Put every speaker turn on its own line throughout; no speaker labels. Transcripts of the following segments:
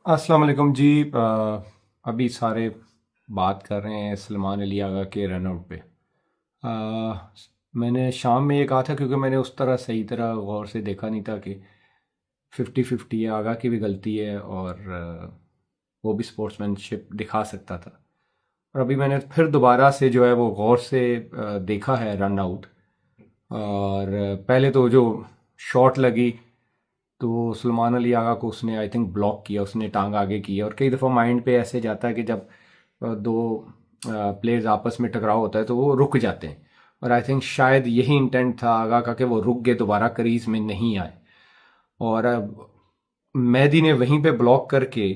अस्सलाम वालेकुम जी। अभी सारे बात कर रहे हैं सलमान अली आगा के रन आउट पे। मैंने शाम में ये कहा था क्योंकि मैंने उस तरह सही तरह गौर से देखा नहीं था कि 50-50 है, आगा की भी गलती है और वो भी स्पोर्ट्समैनशिप दिखा सकता था। और अभी मैंने फिर दोबारा से जो है वो गौर से देखा है रन आउट। और पहले तो जो शॉट लगी तो सलमान अली आगा को उसने आई थिंक ब्लॉक किया, उसने टांग आगे की। और कई दफ़ा माइंड पे ऐसे जाता है कि जब दो प्लेयर्स आपस में टकराव होता है तो वो रुक जाते हैं। और आई थिंक शायद यही इंटेंट था आगा का कि वो रुक गए, दोबारा क्रीज में नहीं आए। और अब मेहदी ने वहीं पे ब्लॉक करके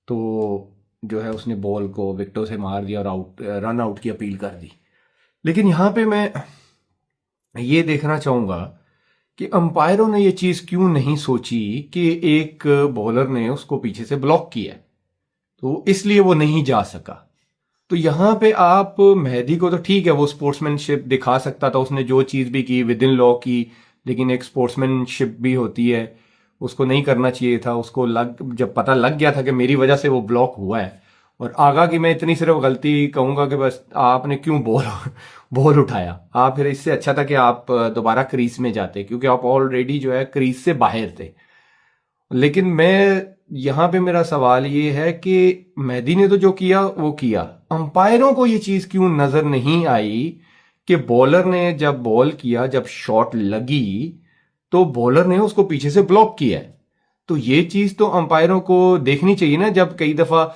तो जो है उसने बॉल को विकेटों से मार दिया और आउट, रन आउट की अपील कर दी। लेकिन यहाँ पे मैं ये देखना चाहूँगा कि अंपायरों ने ये चीज़ क्यों नहीं सोची कि एक बॉलर ने उसको पीछे से ब्लॉक किया है, तो इसलिए वो नहीं जा सका। तो यहाँ पे आप मेहदी को तो ठीक है, वो स्पोर्ट्समैनशिप दिखा सकता था, उसने जो चीज़ भी की विद इन लॉ की। लेकिन एक स्पोर्ट्समैनशिप भी होती है, उसको नहीं करना चाहिए था। उसको जब पता लग गया था कि मेरी वजह से वो ब्लॉक हुआ है। और आगा की मैं इतनी सिर्फ गलती कहूंगा कि बस आपने क्यों बॉल बॉल उठाया। आप फिर इससे अच्छा था कि आप दोबारा क्रीज में जाते, क्योंकि आप ऑलरेडी जो है क्रीज से बाहर थे। लेकिन मैं यहाँ पे मेरा सवाल ये है कि मेहदी ने तो जो किया वो किया, अंपायरों को ये चीज क्यों नजर नहीं आई कि बॉलर ने जब बॉल किया, जब शॉट लगी तो बॉलर ने उसको पीछे से ब्लॉक किया है। तो ये चीज तो अंपायरों को देखनी चाहिए ना। जब कई दफा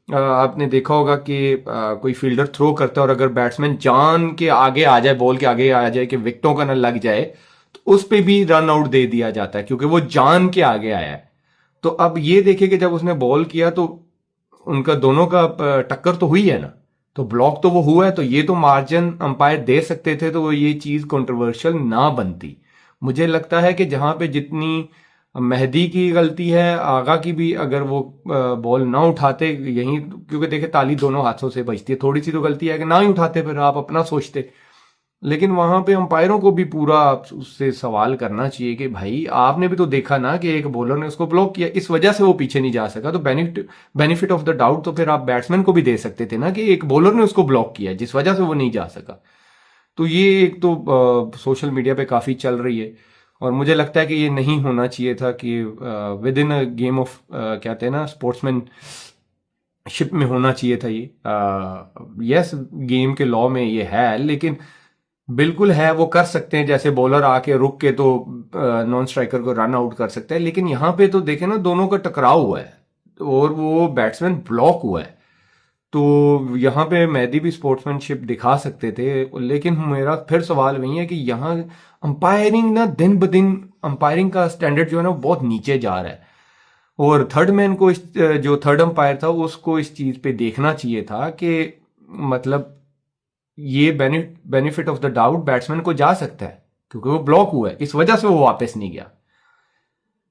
आपने देखा होगा कि कोई फील्डर थ्रो करता है और अगर बैट्समैन जान के आगे आ जाए, बॉल के आगे आ जाए कि विकेटों का न लग जाए, तो उस पे भी रन आउट दे दिया जाता है क्योंकि वो जान के आगे आया है। तो अब ये देखिए कि जब उसने बॉल किया तो उनका दोनों का टक्कर तो हुई है ना, तो ब्लॉक तो वो हुआ है, तो ये तो मार्जिन अंपायर दे सकते थे, तो ये चीज कंट्रोवर्शियल ना बनती। मुझे लगता है कि जहां पे जितनी मेहदी की गलती है, आगा की भी, अगर वो बॉल ना उठाते यहीं, क्योंकि देखिए ताली दोनों हाथों से बजती है, थोड़ी सी तो गलती है कि ना ही उठाते, फिर आप अपना सोचते। लेकिन वहां पे अंपायरों को भी पूरा उससे सवाल करना चाहिए कि भाई आपने भी तो देखा ना कि एक बॉलर ने उसको ब्लॉक किया, इस वजह से वो पीछे नहीं जा सका। तो बेनिफिट ऑफ द डाउट तो फिर आप बैट्समैन को भी दे सकते थे ना कि एक बॉलर ने उसको ब्लॉक किया जिस वजह से वो नहीं जा सका। तो ये एक तो सोशल मीडिया पे काफी चल रही है। और मुझे लगता है कि ये नहीं होना चाहिए था कि with in a game of कहते हैं ना स्पोर्ट्समैनशिप में होना चाहिए था ये। यस, गेम के लॉ में ये है, लेकिन बिल्कुल है, वो कर सकते हैं। जैसे बॉलर आके रुक के तो नॉन स्ट्राइकर को रन आउट कर सकता है। लेकिन यहाँ पे तो देखे ना, दोनों का टकराव हुआ है और वो बैट्समैन ब्लॉक हुआ है। तो यहाँ पे मेहदी भी स्पोर्ट्समैनशिप दिखा सकते थे। लेकिन मेरा फिर सवाल वही है कि यहाँ अंपायरिंग ना दिन ब दिन, अंपायरिंग का स्टैंडर्ड जो है ना वो बहुत नीचे जा रहा है। और थर्ड मैन को जो थर्ड अंपायर था उसको इस चीज पे देखना चाहिए था कि मतलब ये benefit of the doubt batsman को जा सकता है क्योंकि वो ब्लॉक हुआ है, इस वजह से वो वापस नहीं गया।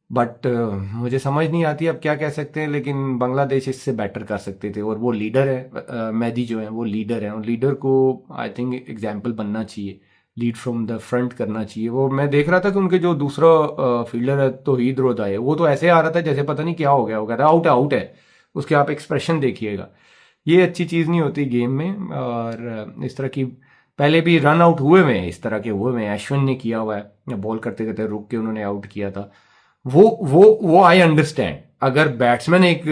बट मुझे समझ नहीं आती अब क्या कह सकते हैं। लेकिन बांग्लादेश इससे बेटर कर सकते थे और वो लीडर है, मेहदी जो है वो लीडर है, और लीडर को आई थिंक एग्जाम्पल बनना चाहिए, लीड फ्रॉम द फ्रंट करना चाहिए। वो मैं देख रहा था कि उनके जो दूसरा फील्डर है तौहीद रोधा है, वो तो ऐसे आ रहा था जैसे पता नहीं क्या हो गया, वो कहता है आउट है आउट है। उसके आप एक्सप्रेशन देखिएगा। ये अच्छी चीज़ नहीं होती गेम में। और इस तरह की पहले भी रन आउट हुए हुए हैं, इस तरह के हुए हुए हैं। अश्विन ने किया हुआ है, बॉल करते करते रुक के उन्होंने आउट किया था। वो आई अंडरस्टैंड। अगर बैट्समैन एक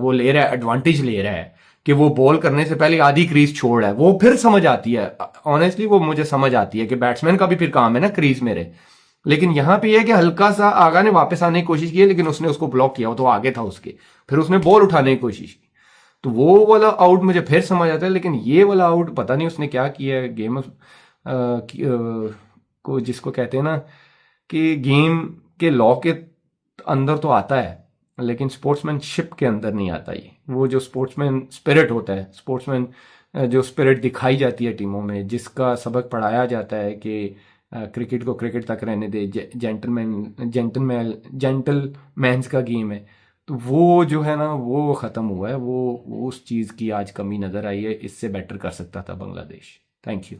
वो ले रहा है, एडवांटेज ले रहा है कि वो बॉल करने से पहले आधी क्रीज छोड़ रहा है, वो फिर समझ आती है। ऑनेस्टली वो मुझे समझ आती है कि बैट्समैन का भी फिर काम है ना क्रीज में रहे। लेकिन यहां पे यह है कि हल्का सा आगा ने वापस आने की कोशिश की है, लेकिन उसने उसको ब्लॉक किया, वो तो आगे था उसके। फिर उसने बॉल उठाने की कोशिश की, तो वो वाला आउट मुझे फिर समझ आता है। लेकिन ये वाला आउट पता नहीं उसने क्या किया है। गेम को जिसको कहते हैं ना कि गेम के लॉ के अंदर तो आता है, लेकिन स्पोर्ट्समैनशिप के अंदर नहीं आता। ये वो जो स्पोर्ट्समैन स्पिरिट होता है, स्पोर्ट्समैन जो स्पिरिट दिखाई जाती है टीमों में, जिसका सबक पढ़ाया जाता है कि क्रिकेट को क्रिकेट तक रहने दे, जेंटलमैन्स का गेम है। तो वो जो है ना वो ख़त्म हुआ है। वो उस चीज़ की आज कमी नज़र आई है, इससे बेटर कर सकता था बांग्लादेश। Thank you.